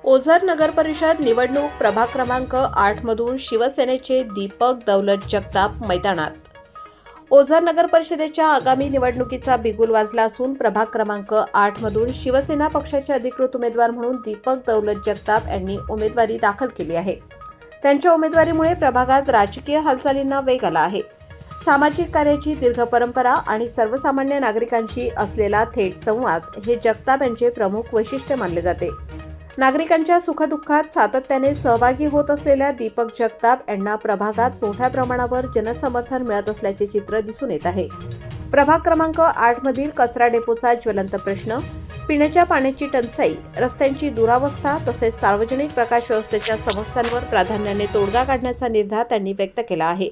ओझर नगर परिषद निवडणूक प्रभाग क्रमांक 8 मधून शिवसेनेचे दीपक दौलत जगताप मैदानात। ओझर नगर परिषदेच्या आगामी निवडणुकीचा बिगुल वाजला असून प्रभाग क्रमांक 8 मधून शिवसेना पक्षाचे अधिकृत उमेदवार म्हणून दीपक दौलत जगताप यांनी उमेदवारी दाखल केली आहे। त्यांच्या उमेदवारीमुळे प्रभागात राजकीय हालचालींना वेग आला आहे। सामाजिक कार्याची दीर्घ परंपरा आणि सर्वसामान्य नागरिकांशी असलेला थेट संवाद हे जगताप यांचे प्रमुख वैशिष्ट्य मानले जाते। नागरिकांच्या सुखदुःखात सातत्याने सहभागी होत असलेल्या दीपक जगताप यांना प्रभागात मोठ्या प्रमाणावर जनसमर्थन मिळत असल्याचे चित्र दिसून येत आहे। प्रभाग क्रमांक 8 मधील कचरा डेपोचा ज्वलंत प्रश्न, पिण्याच्या पाण्याची टंचाई, रस्त्यांची दुरावस्था तसेच सार्वजनिक प्रकाश व्यवस्थेच्या समस्यांवर प्राधान्याने तोडगा काढण्याचा निर्धार त्यांनी व्यक्त केला आहे।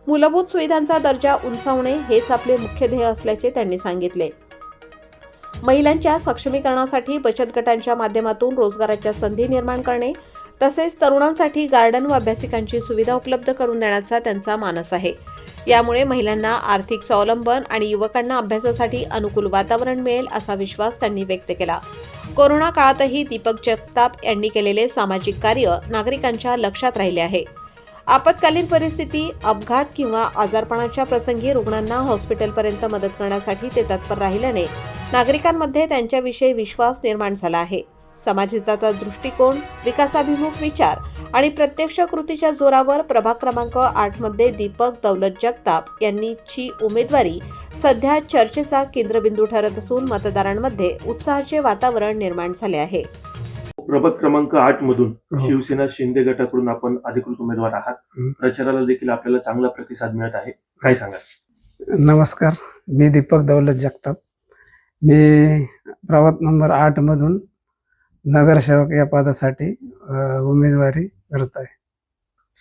मूलभूत सुविधांचा दर्जा उंचावणे हेच आपले मुख्य ध्येय असल्याचे त्यांनी सांगितले। महिलांच्या सक्षमीकरणासाठी बचत गटांच्या माध्यमातून रोजगाराच्या संधी निर्माण करणे तसेच तरुणांसाठी गार्डन व अभ्यासिकांची सुविधा उपलब्ध करून देण्याचा त्यांचा मानस आहे। यामुळे महिलांना आर्थिक स्वावलंबन आणि युवकांना अभ्यासासाठी अनुकूल वातावरण मिळेल असा विश्वास त्यांनी व्यक्त केला। कोरोना काळातही दीपक जगताप यांनी केलेले सामाजिक कार्य नागरिकांच्या लक्षात राहिले आहे। आपत्कालीन परिस्थिती, अपघात किंवा आजारपणाच्या प्रसंगी रुग्णांना हॉस्पिटलपर्यंत मदत करण्यासाठी ते तत्पर राहिल्याने नागरिकांमध्ये त्यांच्याविषयी विश्वास निर्माण झाला आहे। समाजहिताचा दृष्टिकोन, विकासाभिमुख विचार आणि प्रत्यक्ष कृतीच्या जोरावर प्रभाग क्रमांक 8 मध्ये दीपक दौलत जगताप यांची उमेदवारी सध्या चर्चेचा केंद्रबिंदू ठरत असून मतदारांमध्ये उत्साहाचे वातावरण निर्माण झाले आहे। प्रभाग क्रमांक 8 मधून शिवसेना शिंदे गटाकडून आपण अधिकृत उमेदवार आहात। प्रचाराला देखील आपल्याला चांगला प्रतिसाद मिळत आहे, काय सांगाल? नमस्कार, मी दीपक दौलत जगताप। मी प्रभाग नंबर 8 मधून नगरसेवक या पदासाठी उमेदवारी करत आहे।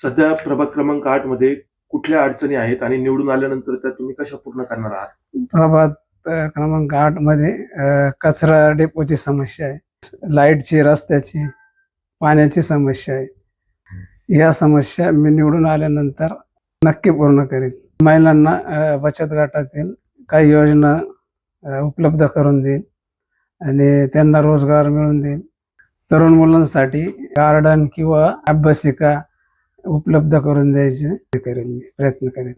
सध्या प्रभाग क्रमांक 8 मध्ये कुठल्या अडचणी आहेत आणि निवडून आल्यानंतर त्या तुम्ही कशा पूर्ण करणार आहात? प्रभाग क्रमांक 8 मध्ये कचरा डेपोची समस्या आहे, लाईटची, रस्त्याची, पाण्याची समस्या आहे। या समस्या मी निवडून आल्यानंतर नक्की पूर्ण करेन। महिलांना बचत गटातील काही योजना उपलब्ध करून देईल आणि त्यांना रोजगार मिळवून देईल। तरुण मुलांसाठी गार्डन किंवा अभ्यासिका उपलब्ध करून द्यायचे करेन, मी प्रयत्न करेन।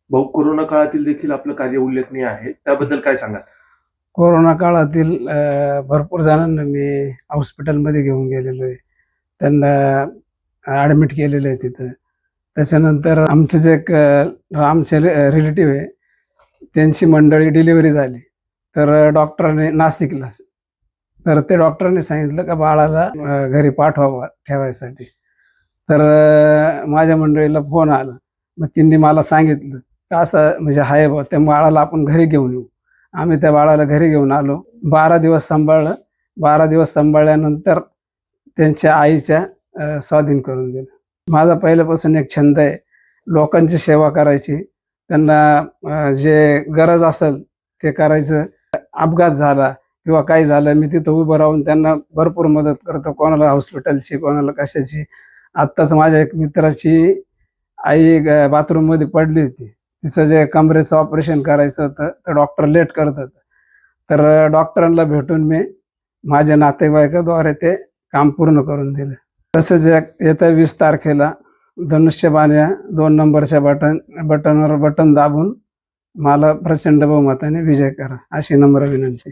भाऊ, कोरोना काळातील देखील आपलं कार्य उल्लेखनीय आहे, त्याबद्दल काय सांगाल? कोरोना काळातील भरपूर जणांना मी हॉस्पिटलमध्ये घेऊन गेलेलो आहे, त्यांना ॲडमिट केलेलं आहे तिथं। त्याच्यानंतर आमचे जे आमचे रिलेटिव्ह आहे त्यांची मंडळी डिलिव्हरी झाली, तर डॉक्टरने नाशिकला, तर ते डॉक्टरने सांगितलं का बाळाला घरी पाठवावं ठेवायसाठी। तर माझ्या मंडळीला फोन आला, मग त्यांनी मला सांगितलं का असं म्हणजे आहे बा, त्या बाळाला आपण घरी घेऊन येऊ। आम्ही त्या बाळाला घरी घेऊन आलो, 12 दिवस सांभाळलं। 12 दिवस सांभाळल्यानंतर त्यांच्या आईच्या स्वाधीन करून दिलं। माझा पहिल्यापासून एक छंद आहे लोकांची सेवा करायची, त्यांना जे गरज असेल ते करायचं। अपघात झाला किंवा काही झालं, मी तिथं उभं राहून त्यांना भरपूर मदत करतो, कोणाला हॉस्पिटलची, कोणाला कशाची। आत्ताच माझ्या एक मित्राची आई बाथरूममध्ये पडली होती, तिचं जे कमरेचं ऑपरेशन करायचं होतं तर डॉक्टर लेट करत होतं, तर डॉक्टरांना भेटून मी माझ्या नातेवाईकाद्वारे ते काम पूर्ण करून दिलं। तसंच येत्या 20 तारखेला धनुष्यबाण या 2 नंबरच्या बटनवर बटन दाबून मला प्रचंड बहुमताने विजय करा, अशी नम्र विनंती।